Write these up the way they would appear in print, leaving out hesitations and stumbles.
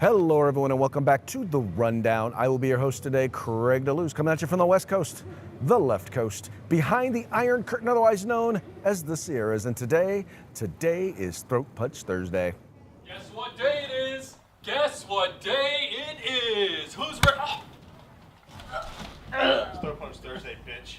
Hello, everyone, and welcome back to The Rundown. I will be your host today, Craig DeLuz, coming at you from the West Coast, the left coast, behind the Iron Curtain, otherwise known as the Sierras. And today is Throat Punch Thursday. Guess what day it is? Guess what day it is? Who's ready? It's Throat Punch Thursday, bitch.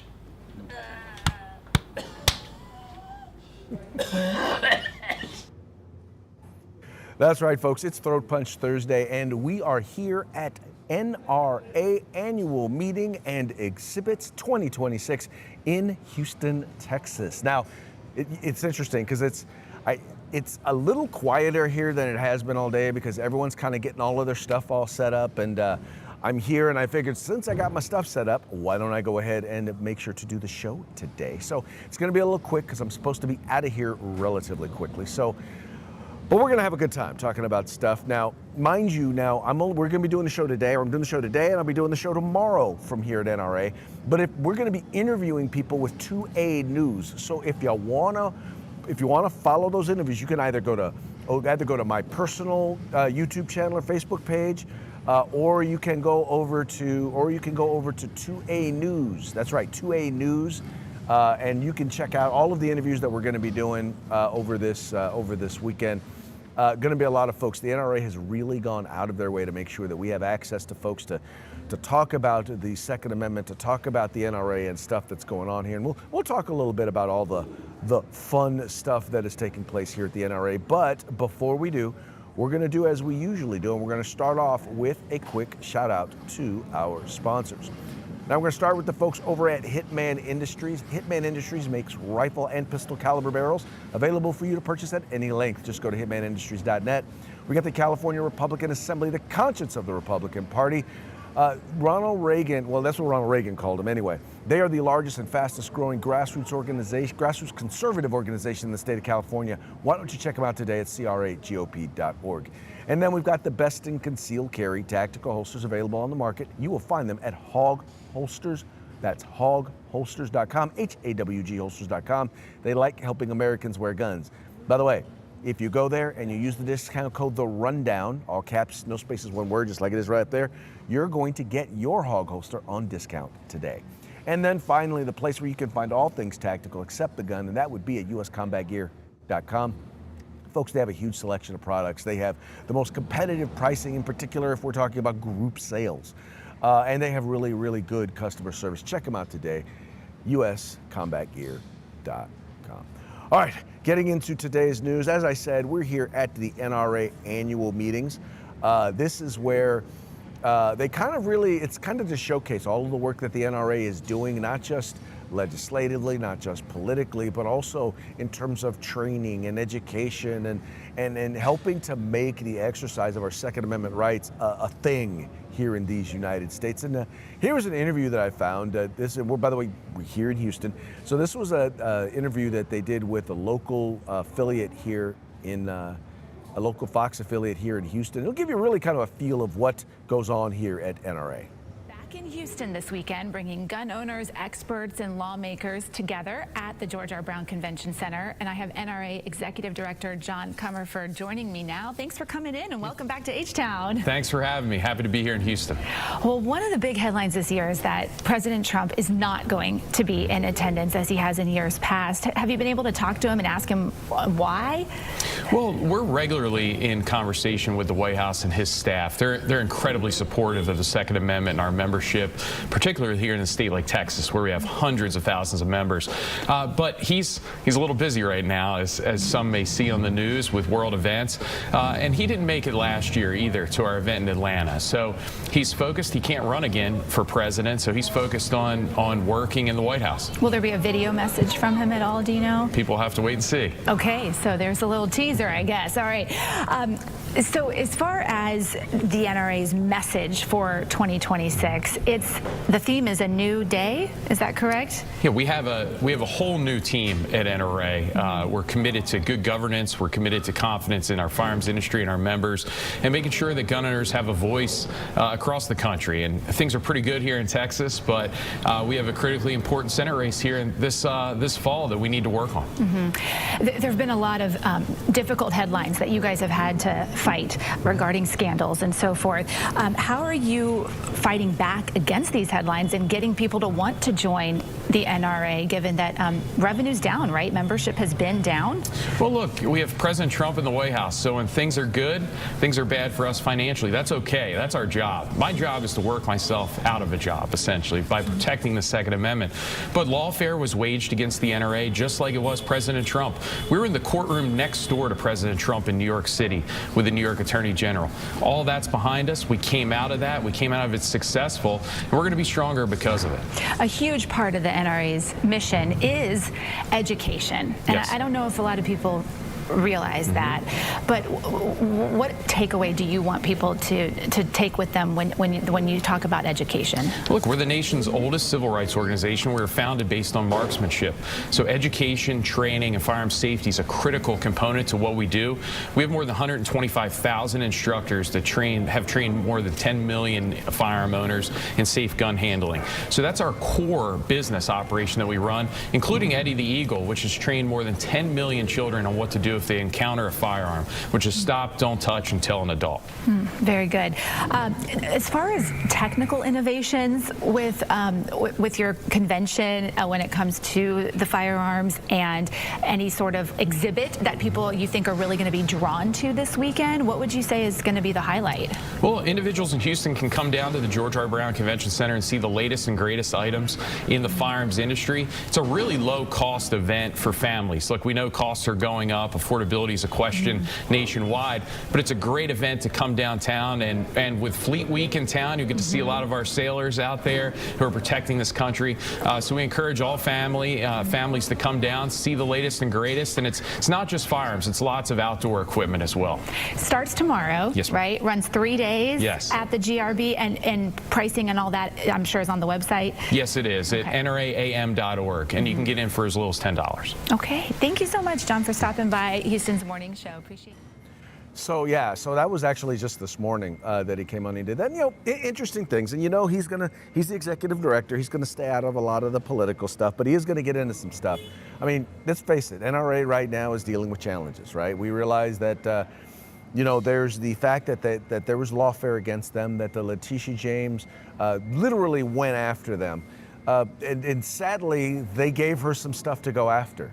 That's right, folks. It's Throat Punch Thursday, and we are here at NRA Annual Meeting and Exhibits 2026 in Houston, Texas. Now, it's interesting because it's a little quieter here than it has been all day because everyone's kind of getting all of their stuff all set up, and I'm here, and I figured since I got my stuff set up, why don't I go ahead and make sure to do the show today? So it's going to be a little quick because I'm supposed to be out of here relatively quickly. But we're going to have a good time talking about stuff. Now, mind you, we're going to be doing the show today, or I'm doing the show today, and I'll be doing the show tomorrow from here at NRA. But if we're going to be interviewing people with 2A News, so if you want to follow those interviews, you can either go to my personal YouTube channel or Facebook page, or you can go over to 2A News. That's right, 2A News. And you can check out all of the interviews that we're going to be doing over this weekend. Going to be a lot of folks. The NRA has really gone out of their way to make sure that we have access to folks to talk about the Second Amendment, to talk about the NRA and stuff that's going on here. And we'll talk a little bit about all the fun stuff that is taking place here at the NRA. But before we do, we're going to do as we usually do, and we're going to start off with a quick shout out to our sponsors. Now we're going to start with the folks over at Hitman Industries. Hitman Industries makes rifle and pistol caliber barrels available for you to purchase at any length. Just go to hitmanindustries.net. We got the California Republican Assembly, the conscience of the Republican Party. Ronald Reagan, well, that's what Ronald Reagan called them anyway. They are the largest and fastest growing grassroots conservative organization in the state of California. Why don't you check them out today at cragop.org. And then we've got the best in concealed carry tactical holsters available on the market. You will find them at Hog Holsters. That's hogholsters.com, HAWG holsters.com. They like helping Americans wear guns. By the way, if you go there and you use the discount code The Rundown, all caps, no spaces, one word, just like it is right up there, you're going to get your Hog holster on discount today. And then finally, the place where you can find all things tactical except the gun, and that would be at uscombatgear.com. Folks, they have a huge selection of products. They have the most competitive pricing, in particular if we're talking about group sales. And they have really, really good customer service. Check them out today, uscombatgear.com. All right, getting into today's news. As I said, we're here at the NRA annual meetings. This is where it's kind of to showcase all of the work that the NRA is doing, not just legislatively, not just politically, but also in terms of training and education and helping to make the exercise of our Second Amendment rights a thing here in these United States. And here was an interview that I found. By the way, we're here in Houston. So this was an interview that they did with a local affiliate here a local Fox affiliate here in Houston. It'll give you really kind of a feel of what goes on here at NRA. In Houston this weekend, bringing gun owners, experts, and lawmakers together at the George R. Brown Convention Center. And I have NRA Executive Director John Comerford joining me now. Thanks for coming in and welcome back to H-Town. Thanks for having me. Happy to be here in Houston. Well, one of the big headlines this year is that President Trump is not going to be in attendance as he has in years past. Have you been able to talk to him and ask him why? Well, we're regularly in conversation with the White House and his staff. They're incredibly supportive of the Second Amendment and our membership, particularly here in a state like Texas, where we have hundreds of thousands of members. But he's a little busy right now, as some may see on the news with world events. And he didn't make it last year either to our event in Atlanta. So he's focused. He can't run again for president, so he's focused on working in the White House. Will there be a video message from him at all? Do you know? People have to wait and see. Okay, so there's a little teaser, I guess. All right. So as far as the NRA's message for 2026, the theme is a new day. Is that correct? Yeah, we have a whole new team at NRA. We're committed to good governance. We're committed to confidence in our firearms industry and our members, and making sure that gun owners have a voice across the country. And things are pretty good here in Texas, but we have a critically important Senate race here in this fall that we need to work on. Mm-hmm. There have been a lot of difficult headlines that you guys have had to fight regarding scandals and so forth. How are you fighting back against these headlines and getting people to want to join the NRA, given that revenue's down, right? Membership has been down. Well, look, we have President Trump in the White House, so when things are good, things are bad for us financially. That's okay. That's our job. My job is to work myself out of a job, essentially, by protecting the Second Amendment. But lawfare was waged against the NRA just like it was President Trump. We were in the courtroom next door to President Trump in New York City with the New York Attorney General. All that's behind us. We came out of that. We came out of it successful, and we're going to be stronger because of it. A huge part of the NRA's mission is education. And Yes. I don't know if a lot of people realize that, but what takeaway do you want people to take with them when you talk about education? Look, we're the nation's oldest civil rights organization. We were founded based on marksmanship. So education, training, and firearms safety is a critical component to what we do. We have more than 125,000 instructors that have trained more than 10 million firearm owners in safe gun handling. So that's our core business operation that we run, including Eddie the Eagle, which has trained more than 10 million children on what to do if they encounter a firearm, which is stop, don't touch, and tell an adult. Very good. As far as technical innovations with your convention, when it comes to the firearms and any sort of exhibit that people you think are really going to be drawn to this weekend, what would you say is going to be the highlight? Well, individuals in Houston can come down to the George R. Brown Convention Center and see the latest and greatest items in the firearms industry. It's a really low-cost event for families. Look, we know costs are going up. Affordability is a question nationwide, but it's a great event to come downtown, and with Fleet Week in town, you get to see a lot of our sailors out there who are protecting this country. So we encourage all families to come down, see the latest and greatest, and it's not just firearms, it's lots of outdoor equipment as well. Starts tomorrow, yes, right? Runs 3 days yes. at the GRB, and pricing and all that, I'm sure, is on the website. Yes, it is, at nraam.org, and you can get in for as little as $10. Okay, thank you so much, John, for stopping by Houston's Morning Show. Appreciate it. So yeah, so that was actually just this morning that he came on and did that. Interesting things, and he's the executive director. He's gonna stay out of a lot of the political stuff, but he is gonna get into some stuff. I mean, let's face it, NRA right now is dealing with challenges, right? We realize that there's the fact that there was lawfare against them, that the Letitia James literally went after them. And sadly, they gave her some stuff to go after.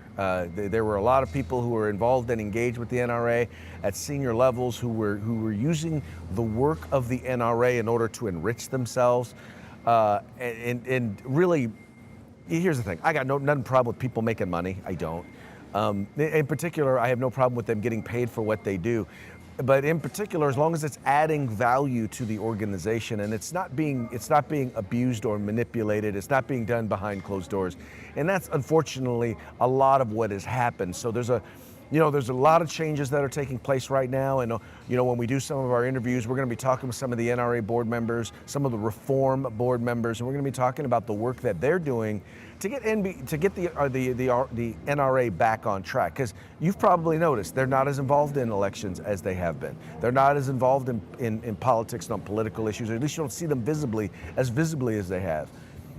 There were a lot of people who were involved and engaged with the NRA at senior levels who were using the work of the NRA in order to enrich themselves. And really, here's the thing: I got none problem with people making money. I don't. In particular, I have no problem with them getting paid for what they do. But in particular, as long as it's adding value to the organization and it's not being abused or manipulated, it's not being done behind closed doors, and that's unfortunately a lot of what has happened. So there's a lot of changes that are taking place right now, and when we do some of our interviews, we're going to be talking with some of the NRA board members, some of the Reform board members, and we're going to be talking about the work that they're doing to get the NRA back on track. Because you've probably noticed they're not as involved in elections as they have been. They're not as involved in politics and on political issues, or at least you don't see them as visibly as they have.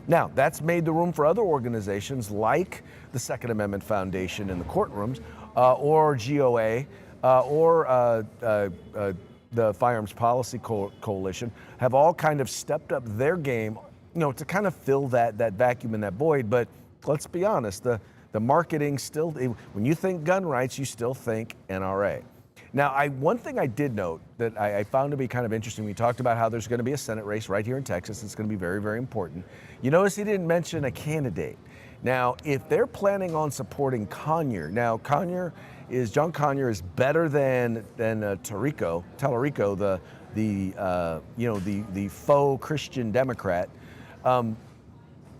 Now, that's made the room for other organizations like the Second Amendment Foundation in the courtrooms, or GOA, or the Firearms Policy Coalition, have all kind of stepped up their game, to kind of fill that vacuum and that void. But let's be honest, the marketing still, when you think gun rights, you still think NRA. Now, one thing I did note that I found to be kind of interesting, we talked about how there's going to be a Senate race right here in Texas. It's going to be very, very important. You notice he didn't mention a candidate. Now, if they're planning on supporting Conyers, now John Conyers is better than Tallarico, the faux Christian Democrat.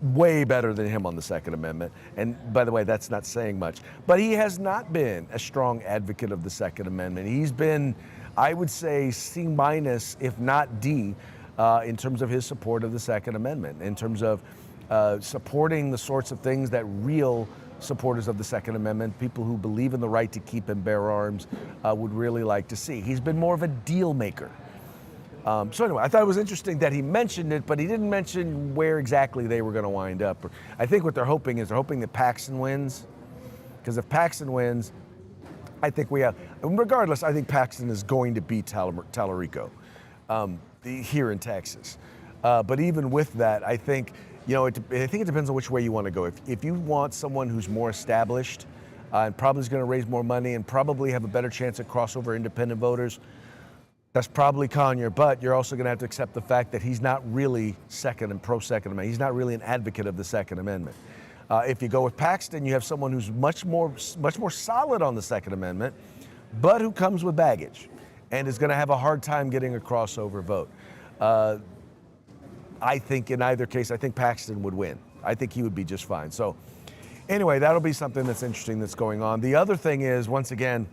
Way better than him on the Second Amendment. And by the way, that's not saying much. But he has not been a strong advocate of the Second Amendment. He's been, I would say, C-, if not D, in terms of his support of the Second Amendment, in terms of supporting the sorts of things that real supporters of the Second Amendment, people who believe in the right to keep and bear arms, would really like to see. He's been more of a deal maker. So anyway, I thought it was interesting that he mentioned it, but he didn't mention where exactly they were going to wind up. I think what they're hoping that Paxton wins, because if Paxton wins, I think we have, regardless, I think Paxton is going to beat Tallarico here in Texas. But even with that, I think, I think it depends on which way you want to go. If you want someone who's more established and probably is going to raise more money and probably have a better chance at crossover independent voters, that's probably Conyers, but you're also going to have to accept the fact that he's not really pro-Second Amendment. He's not really an advocate of the Second Amendment. If you go with Paxton, you have someone who's much more solid on the Second Amendment, but who comes with baggage and is going to have a hard time getting a crossover vote. I think in either case, I think Paxton would win. I think he would be just fine. So anyway, that'll be something that's interesting that's going on. The other thing is, once again,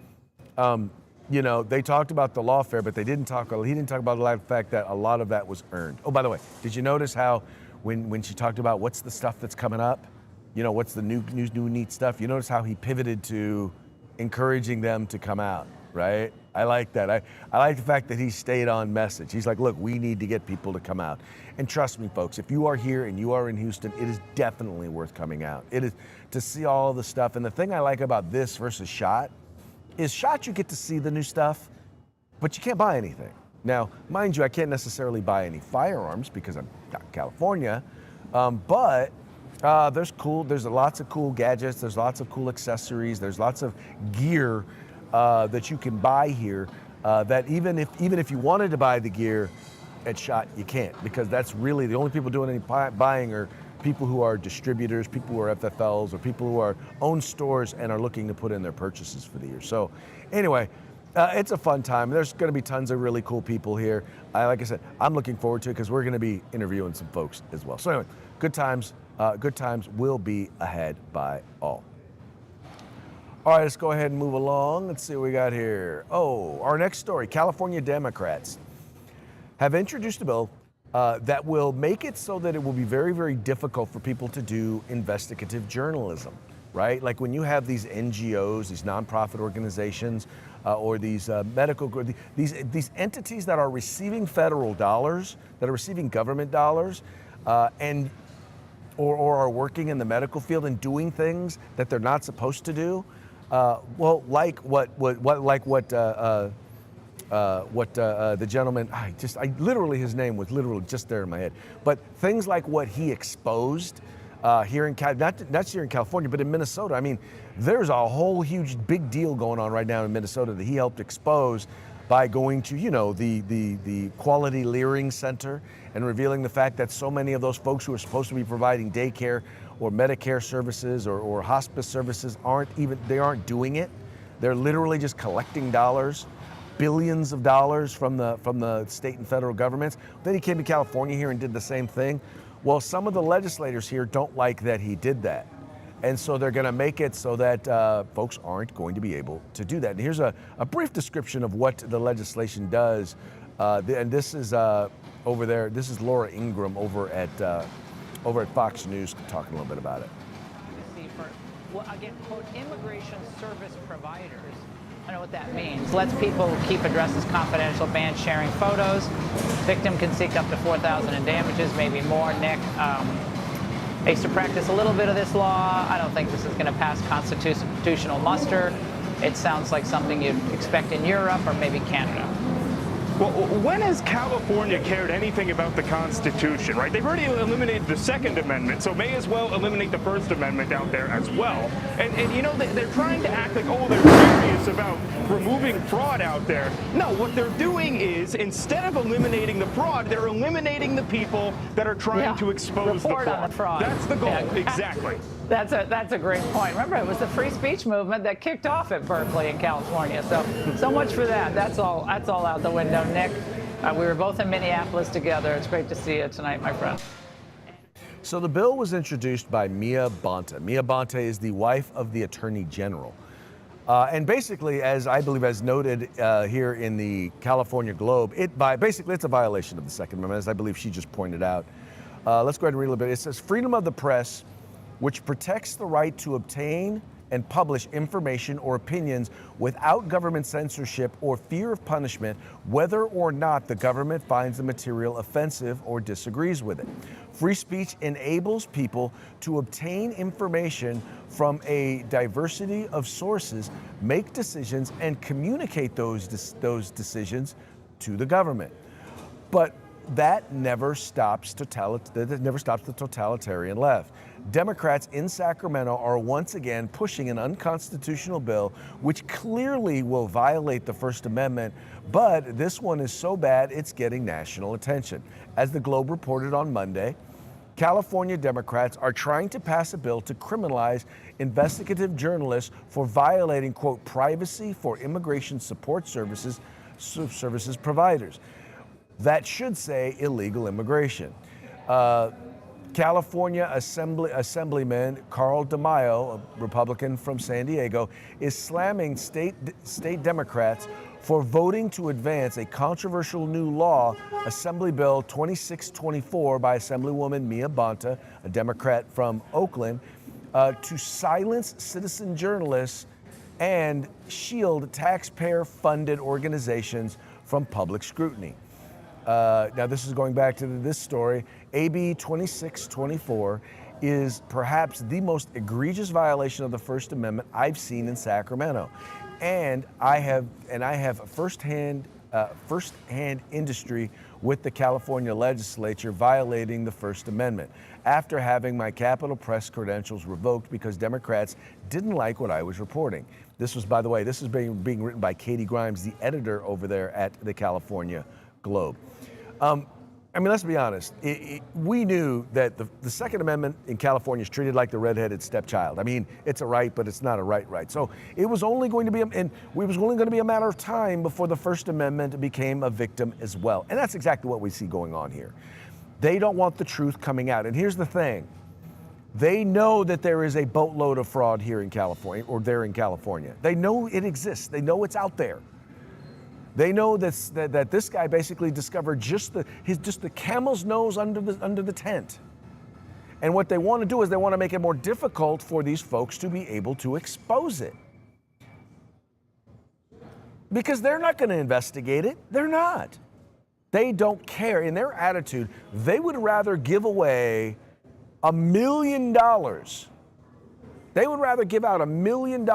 they talked about the lawfare, but he didn't talk about the fact that a lot of that was earned. Oh, by the way, did you notice how when she talked about what's the stuff that's coming up, what's the new neat stuff, you notice how he pivoted to encouraging them to come out, right? I like that. I like the fact that he stayed on message. He's like, look, we need to get people to come out. And trust me, folks, if you are here and you are in Houston, it is definitely worth coming out. It is to see all the stuff. And the thing I like about this versus SHOT is SHOT, you get to see the new stuff, but you can't buy anything. Now, mind you, I can't necessarily buy any firearms because I'm not in California, but there's lots of cool gadgets, there's lots of cool accessories, there's lots of gear that you can buy here that even if you wanted to buy the gear at SHOT, you can't, because that's really the only people doing any buying are people who are distributors, people who are FFLs, or people who own stores and are looking to put in their purchases for the year. So anyway, it's a fun time. There's going to be tons of really cool people here. Like I said, I'm looking forward to it because we're going to be interviewing some folks as well. So anyway, good times will be ahead by all. All right, let's go ahead and move along. Let's see what we got here. Oh, our next story, California Democrats have introduced a bill that will make it so that it will be very, very difficult for people to do investigative journalism, right? Like when you have these NGOs, these nonprofit organizations, or these these entities that are receiving federal dollars, that are receiving government dollars, or are working in the medical field and doing things that they're not supposed to do. Like what the gentleman, his name was literally just there in my head. But things like what he exposed here in not just here in California, but in Minnesota. I mean, there's a whole huge big deal going on right now in Minnesota that he helped expose by going to, the Quality Leering Center and revealing the fact that so many of those folks who are supposed to be providing daycare or Medicare services or hospice services aren't doing it. They're literally just collecting dollars, billions of dollars from the state and federal governments. Then he came to California here and did the same thing. Well, some of the legislators here don't like that he did that. And so they're going to make it so that folks aren't going to be able to do that. And here's a brief description of what the legislation does. And this is over there. This is Laura Ingram over at Fox News talking a little bit about it. Again, quote, immigration service providers. I know what that means. Lets people keep addresses confidential, ban sharing photos. Victim can seek up to $4,000 in damages, maybe more. Nick, I used to practice a little bit of this law. I don't think this is going to pass constitutional muster. It sounds like something you'd expect in Europe or maybe Canada. Well, when has California cared anything about the Constitution, right? They've already eliminated the Second Amendment, so may as well eliminate the First Amendment out there as well. And they're trying to act like, oh, they're serious about removing fraud out there. No, what they're doing is, instead of eliminating the fraud, they're eliminating the people that are trying to expose Report the on the fraud. That's the goal, Yeah. exactly. That's a great point. Remember, it was the free speech movement that kicked off at Berkeley in California. So much for that. That's all out the window. Nick, we were both in Minneapolis together. It's great to see you tonight, my friend. So the bill was introduced by Mia Bonta. Mia Bonta is the wife of the Attorney General. And basically, as noted here in the California Globe, it's a violation of the Second Amendment, as I believe she just pointed out. Let's go ahead and read a little bit. It says, freedom of the press, which protects the right to obtain, and publish information or opinions without government censorship or fear of punishment, whether or not the government finds the material offensive or disagrees with it. Free speech enables people to obtain information from a diversity of sources, make decisions, and communicate those decisions to the government. But that never stops the totalitarian left. Democrats in Sacramento are once again pushing an unconstitutional bill which clearly will violate the First Amendment, but this one is so bad it's getting national attention. As the Globe reported on Monday, California Democrats are trying to pass a bill to criminalize investigative journalists for violating, quote, privacy for immigration support services providers. That should say illegal immigration. California Assemblyman Carl DeMaio, a Republican from San Diego, is slamming state Democrats for voting to advance a controversial new law, Assembly Bill 2624 by Assemblywoman Mia Bonta, a Democrat from Oakland, to silence citizen journalists and shield taxpayer-funded organizations from public scrutiny. Now, this is going back to this story. AB 2624 is perhaps the most egregious violation of the First Amendment I've seen in Sacramento, and I have firsthand industry with the California legislature violating the First Amendment after having my Capitol Press credentials revoked because Democrats didn't like what I was reporting. This was, by the way, this is being written by Katie Grimes, the editor over there at the California Globe. I mean, let's be honest. We knew that the Second Amendment in California is treated like the redheaded stepchild. I mean, it's a right, but it's not a right. So it was only going to be, a matter of time before the First Amendment became a victim as well. And that's exactly what we see going on here. They don't want the truth coming out. And here's the thing. They know that there is a boatload of fraud here in California, or there in California. They know it exists. They know it's out there. They know that this guy basically discovered just the camel's nose under the tent. And what they want to do is they want to make it more difficult for these folks to be able to expose it. Because they're not going to investigate it. They're not. They don't care. In their attitude, they would rather give away $1 million. They would rather give out $1 million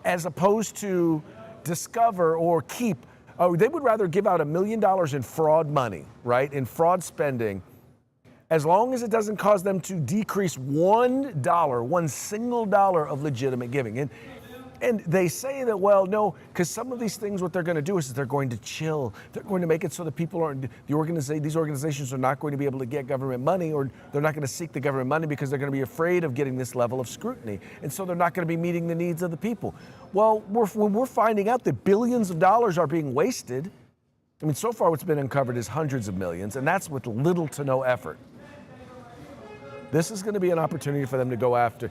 as opposed to discover or keep. They would rather give out $1 million in fraud money, right? In fraud spending, as long as it doesn't cause them to decrease one single dollar of legitimate giving. And they say that, well, no, because some of these things, what they're going to do is they're going to chill. They're going to make it so that people aren't, these organizations are not going to be able to get government money, or they're not going to seek the government money because they're going to be afraid of getting this level of scrutiny. And so they're not going to be meeting the needs of the people. Well, when we're finding out that billions of dollars are being wasted, I mean, so far what's been uncovered is hundreds of millions, and that's with little to no effort. This is going to be an opportunity for them to go after.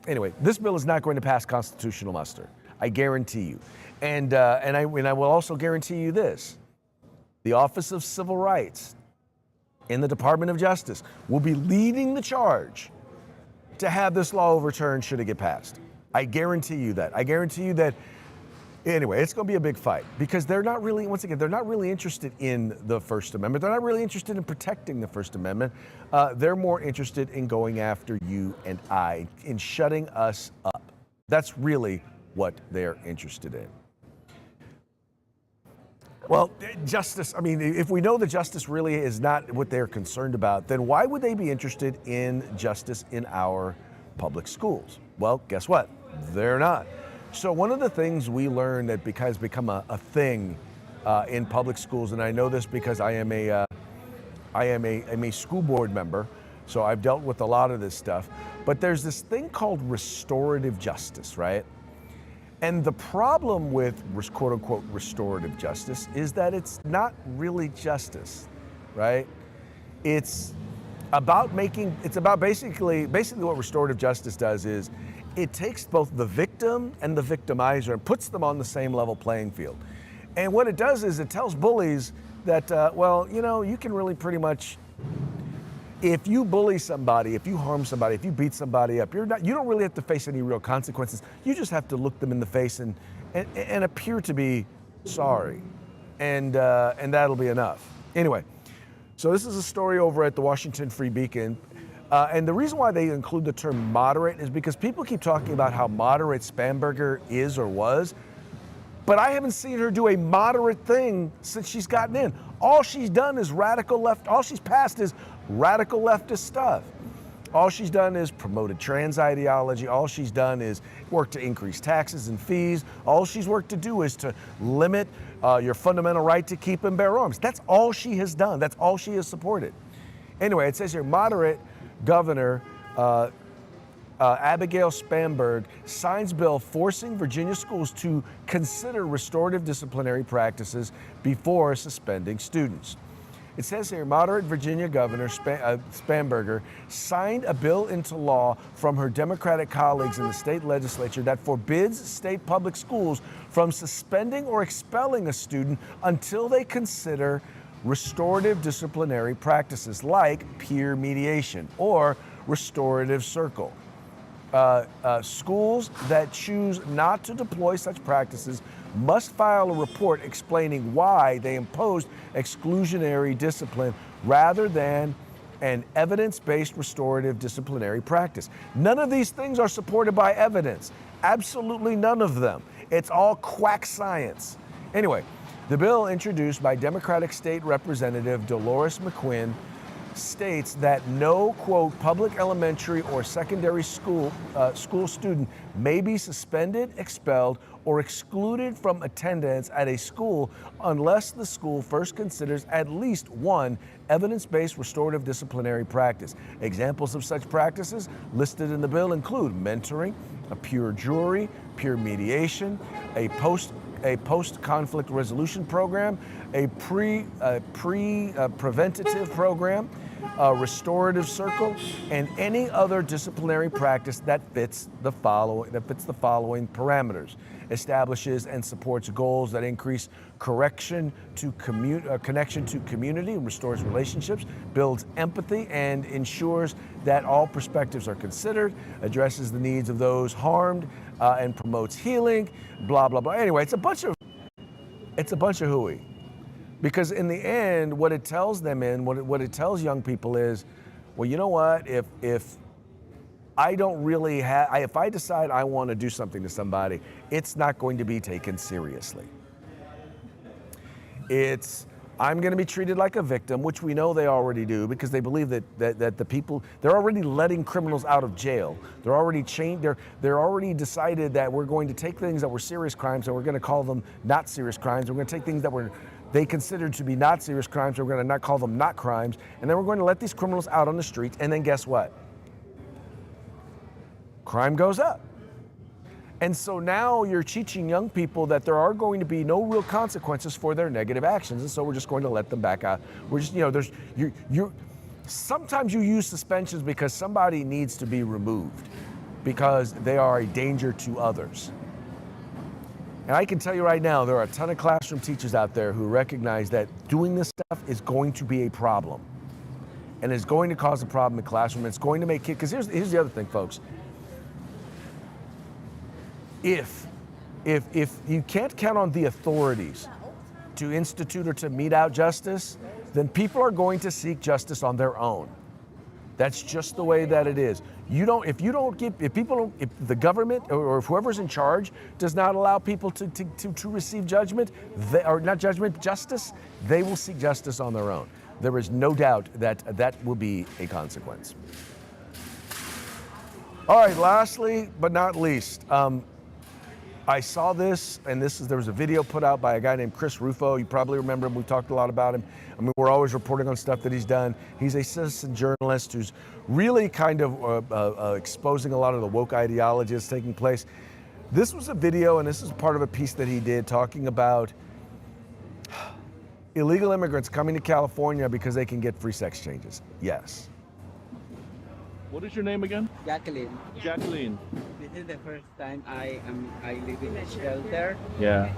Anyway, this bill is not going to pass constitutional muster. I guarantee you. And I will also guarantee you this. The Office of Civil Rights in the Department of Justice will be leading the charge to have this law overturned should it get passed. I guarantee you that. I guarantee you that. Anyway, it's going to be a big fight because they're not really, once again, they're not really interested in the First Amendment. They're not really interested in protecting the First Amendment. They're more interested in going after you and I, in shutting us up. That's really what they're interested in. Well, justice, I mean, if we know that justice really is not what they're concerned about, then why would they be interested in justice in our public schools? Well, guess what? They're not. So one of the things we learned that has become a thing in public schools, and I know this because I am a school board member, so I've dealt with a lot of this stuff, but there's this thing called restorative justice, right? And the problem with quote unquote restorative justice is that it's not really justice, right? It's about basically what restorative justice does is it takes both the victim and the victimizer and puts them on the same level playing field. And what it does is it tells bullies that, well, you know, you can really pretty much, if you bully somebody, if you harm somebody, if you beat somebody up, you don't really have to face any real consequences. You just have to look them in the face and appear to be sorry, and that'll be enough. Anyway, so this is a story over at the Washington Free Beacon, and the reason why they include the term moderate is because people keep talking about how moderate Spanberger is or was, but I haven't seen her do a moderate thing since she's gotten in. All she's done is radical left. All she's passed is radical leftist stuff. All she's done is promoted trans ideology. All she's done is work to increase taxes and fees. All she's worked to do is to limit your fundamental right to keep and bear arms. That's all she has done. That's all she has supported. Anyway, it says here, moderate governor Abigail Spanberg signs bill forcing Virginia schools to consider restorative disciplinary practices before suspending students. It says here, moderate Virginia Governor Spanberger signed a bill into law from her Democratic colleagues in the state legislature that forbids state public schools from suspending or expelling a student until they consider restorative disciplinary practices like peer mediation or restorative circle. Schools that choose not to deploy such practices must file a report explaining why they imposed exclusionary discipline rather than an evidence-based restorative disciplinary practice. None of these things are supported by evidence. Absolutely none of them. It's all quack science. Anyway, the bill introduced by Democratic State Representative Dolores McQuinn states that no, quote, public elementary or secondary school student may be suspended, expelled, or excluded from attendance at a school unless the school first considers at least one evidence-based restorative disciplinary practice. Examples of such practices listed in the bill include mentoring, a peer jury, peer mediation, a post-conflict resolution program, a preventative program, a restorative circle, and any other disciplinary practice that fits the following parameters. Establishes and supports goals that increase connection to community, restores relationships, builds empathy, and ensures that all perspectives are considered, addresses the needs of those harmed, and promotes healing, blah, blah, blah. Anyway, it's a bunch of hooey. Because in the end, what it tells them what it tells young people is, well, you know what, if I don't really if I decide I want to do something to somebody, it's not going to be taken seriously. I'm going to be treated like a victim, which we know they already do because they believe that the people, they're already letting criminals out of jail. They're already they're already decided that we're going to take things that were serious crimes and we're going to call them not serious crimes. We're going to take things that they considered to be not serious crimes, we're going to not call them not crimes, and then we're going to let these criminals out on the street, and then guess what? Crime goes up. And so now you're teaching young people that there are going to be no real consequences for their negative actions, and so we're just going to let them back out. We're just, sometimes you use suspensions because somebody needs to be removed because they are a danger to others. And I can tell you right now, there are a ton of classroom teachers out there who recognize that doing this stuff is going to be a problem. And it's going to cause a problem in the classroom. It's going to make kids, because here's the other thing, folks. If you can't count on the authorities to institute or to mete out justice, then people are going to seek justice on their own. That's just the way that it is. If the government or if whoever's in charge does not allow people to receive judgment, justice, they will seek justice on their own. There is no doubt that will be a consequence. All right, lastly but not least, I saw this, and there was a video put out by a guy named Chris Rufo. You probably remember him. We talked a lot about him. I mean, we're always reporting on stuff that he's done. He's a citizen journalist who's really kind of exposing a lot of the woke ideology that's taking place. This was a video, and this is part of a piece that he did talking about illegal immigrants coming to California because they can get free sex changes. Yes. What is your name again? Jacqueline. Jacqueline. This is the first time I live in a shelter. Yeah.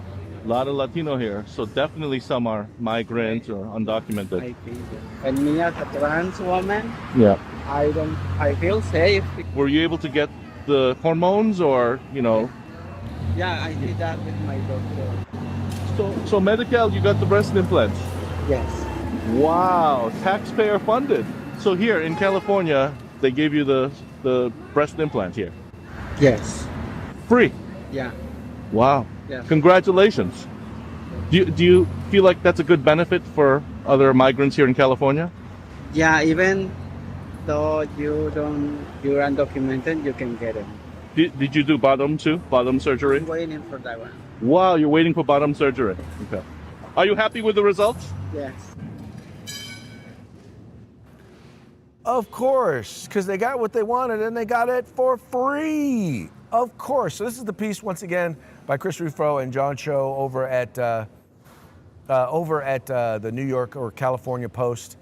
A lot of Latino here, so definitely some are migrants or undocumented. I think. And me as a trans woman, Yeah. I feel safe. Were you able to get the hormones or, Yeah, I did that with my doctor. So Medi-Cal, you got the breast implants? Yes. Wow, taxpayer funded. So here in California, they gave you the breast implant here. Yes. Free. Yeah. Wow. Yeah. Congratulations. Do you feel like that's a good benefit for other migrants here in California? Yeah, even though you're undocumented, you can get it. Did you do bottom too? Bottom surgery? I'm waiting for that one. Wow, you're waiting for bottom surgery. Okay. Are you happy with the results? Yes. Of course, because they got what they wanted and they got it for free. Of course. So this is the piece once again by Chris Ruffo and John Cho over at the New York or California Post.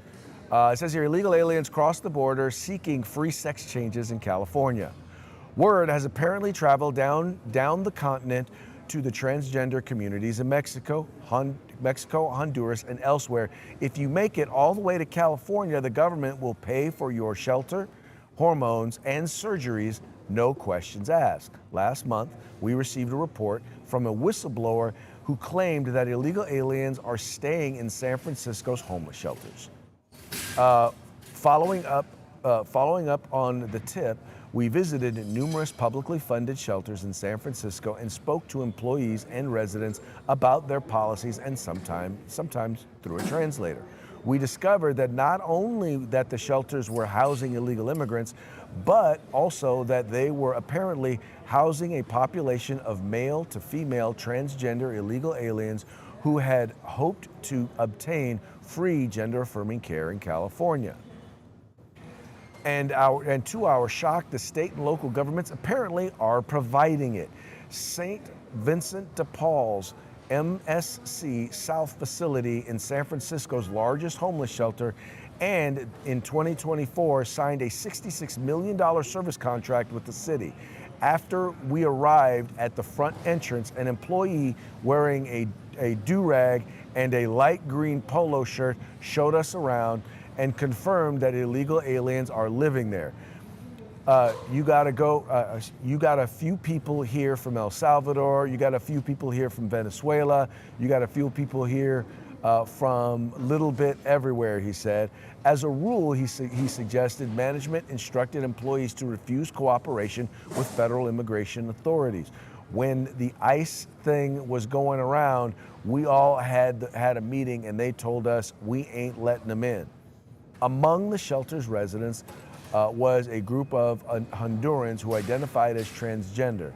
It says here, illegal aliens cross the border seeking free sex changes in California. Word has apparently traveled down the continent to the transgender communities in Mexico, Honduras, and elsewhere. If you make it all the way to California, the government will pay for your shelter, hormones, and surgeries, no questions asked. Last month, we received a report from a whistleblower who claimed that illegal aliens are staying in San Francisco's homeless shelters. Following up on the tip, we visited numerous publicly funded shelters in San Francisco and spoke to employees and residents about their policies and sometimes through a translator. We discovered that not only that the shelters were housing illegal immigrants, but also that they were apparently housing a population of male to female transgender illegal aliens who had hoped to obtain free gender-affirming care in California. And to our shock, the state and local governments apparently are providing it. St. Vincent de Paul's MSC South facility in San Francisco's largest homeless shelter, and in 2024 signed a $66 million service contract with the city. After we arrived at the front entrance, an employee wearing a do-rag and a light green polo shirt showed us around and confirmed that illegal aliens are living there. You got a few people here from El Salvador, you got a few people here from Venezuela, you got a few people here from a little bit everywhere, he said. As a rule, he suggested management instructed employees to refuse cooperation with federal immigration authorities. When the ICE thing was going around, we all had a meeting and they told us we ain't letting them in. Among the shelter's residents was a group of Hondurans who identified as transgender.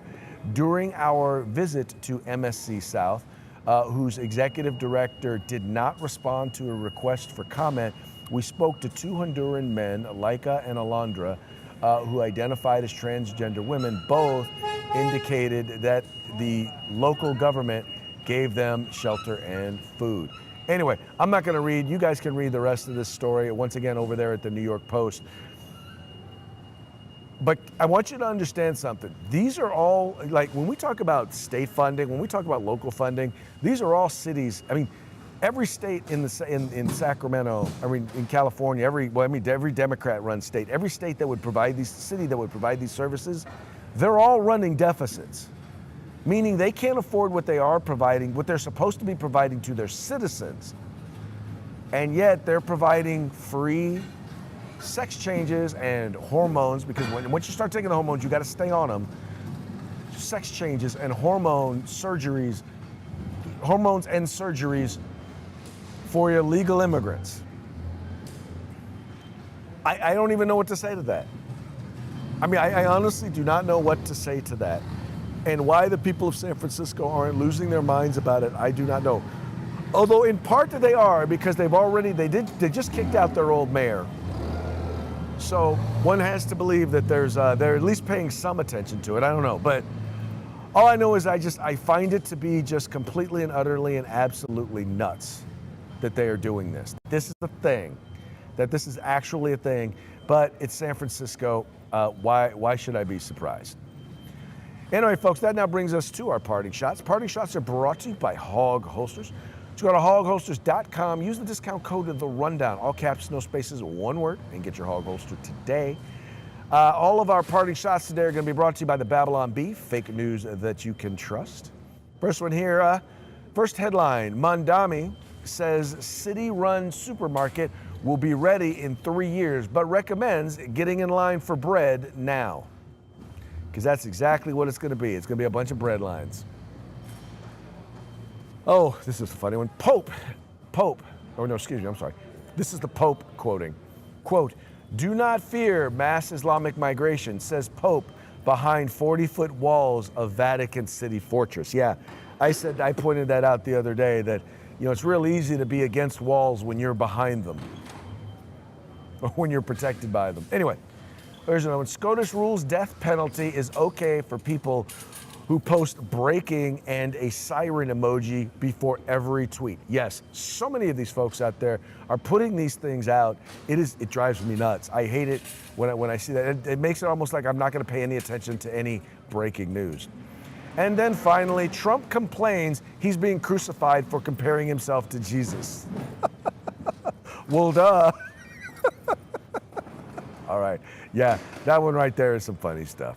During our visit to MSC South, whose executive director did not respond to a request for comment, we spoke to two Honduran men, Laika and Alondra, who identified as transgender women. Both indicated that the local government gave them shelter and food. Anyway, I'm not going to read. You guys can read the rest of this story once again over there at the New York Post. But I want you to understand something. These are all, like, when we talk about state funding, when we talk about local funding, these are all cities. I mean, every state in Sacramento, in California, every Democrat-run state, every state that would provide these, city that would provide these services, they're all running deficits. Meaning they can't afford what they are providing, what they're supposed to be providing to their citizens. And yet they're providing free sex changes and hormones, because once you start taking the hormones, you got to stay on them. Sex changes and hormones and surgeries for illegal immigrants. I don't even know what to say to that. I mean, I honestly do not know what to say to that. And why the people of San Francisco aren't losing their minds about it, I do not know. Although in part they are, because they just kicked out their old mayor. So one has to believe that they're at least paying some attention to it. I don't know, but all I know is I find it to be just completely and utterly and absolutely nuts that they are doing this. This is a thing, that this is actually a thing, but it's San Francisco. Why should I be surprised? Anyway, folks, that now brings us to our parting shots. Parting shots are brought to you by Hog Holsters. Just go to hogholsters.com, use the discount code of the rundown, all caps, no spaces, one word, and get your Hog Holster today. All of our parting shots today are going to be brought to you by the Babylon Bee, fake news that you can trust. First one here, first headline, Mondami says city-run supermarket will be ready in 3 years, but recommends getting in line for bread now. Because that's exactly what it's going to be. It's going to be a bunch of bread lines. Oh, this is a funny one. Pope, oh no, excuse me, I'm sorry. This is the Pope quoting. Quote, do not fear mass Islamic migration, says Pope behind 40-foot walls of Vatican City fortress. Yeah, I pointed that out the other day that, you know, it's real easy to be against walls when you're behind them or when you're protected by them. Anyway, there's another one. SCOTUS rules death penalty is okay for people who post breaking and a siren emoji before every tweet. Yes, so many of these folks out there are putting these things out. It drives me nuts. I hate it when I see that. It makes it almost like I'm not going to pay any attention to any breaking news. And then finally, Trump complains he's being crucified for comparing himself to Jesus. Well, duh. All right, yeah, that one right there is some funny stuff.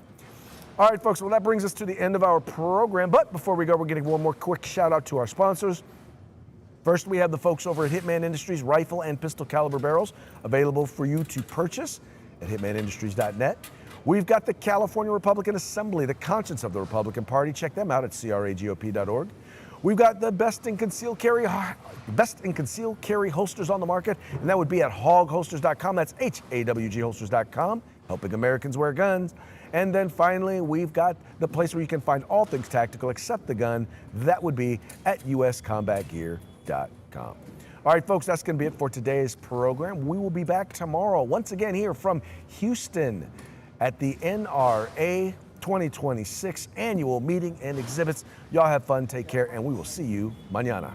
All right, folks, well, that brings us to the end of our program. But before we go, we're getting one more quick shout out to our sponsors. First, we have the folks over at Hitman Industries, rifle and pistol caliber barrels available for you to purchase at hitmanindustries.net. We've got the California Republican Assembly, the conscience of the Republican Party. Check them out at cragop.org. We've got the best in concealed carry holsters on the market, and that would be at hogholsters.com. That's HAWG holsters.com, helping Americans wear guns. And then finally, we've got the place where you can find all things tactical except the gun. That would be at uscombatgear.com. All right, folks, that's going to be it for today's program. We will be back tomorrow, once again here from Houston at the NRA 2026 annual meeting and exhibits. Y'all have fun, take care, and we will see you mañana.